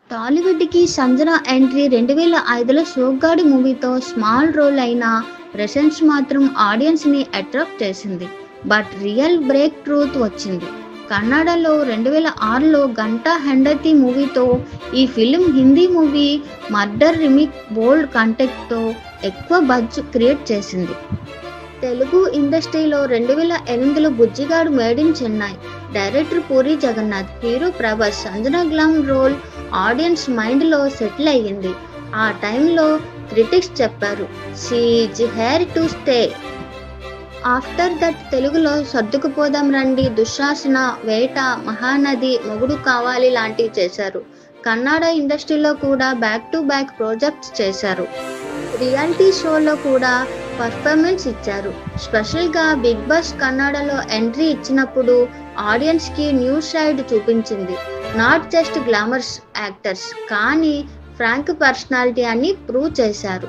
టాలీవుడ్‌కి Sanjana entry 2005లో 'సోగ్గాడి' మూవీతో small role అయినా presence మాత్రం ఆడియన్స్‌ని అట్రాక్ట్ చేసింది. బట్ రియల్ బ్రేక్ త్రూ వచ్చింది కన్నడలో 2006లో 'ఘంటా హెండతి' మూవీతో. ఈ film Hindi movie 'Murder' remake bold కంటెంట్‌తో ఎక్కువ బజ్ క్రియేట్ చేసింది. తెలుగు ఇండస్ట్రీలో 2008లో 'Bujjigadu made in Chennai', director Puri Jagannadh, hero Prabhas, Sanjana glam role audience మైండ్లో సెటిల్ అయ్యింది. ఆ టైంలో క్రిటిక్స్ చెప్పారు, she is here to stay. After that తెలుగులో 'సర్దుకుపోదాం రండి', 'దుశ్శాసన', 'వేట', 'మహానది', 'మొగుడు కావాలి' లాంటివి చేశారు. కన్నడ ఇండస్ట్రీలో కూడా బ్యాక్ టు బ్యాక్ ప్రాజెక్ట్స్ చేశారు. రియాలిటీ షోలో కూడా పర్ఫార్మెన్స్ ఇచ్చారు. స్పెషల్గా 'బిగ్ బాస్' కన్నడలో ఎంట్రీ ఇచ్చినప్పుడు ఆడియన్స్కి న్యూ సైడ్ చూపించింది. నాట్ జస్ట్ గ్లామరస్ యాక్టర్స్ కానీ ఫ్రాంక్ పర్సనాలిటీ అని ప్రూవ్ చేశారు.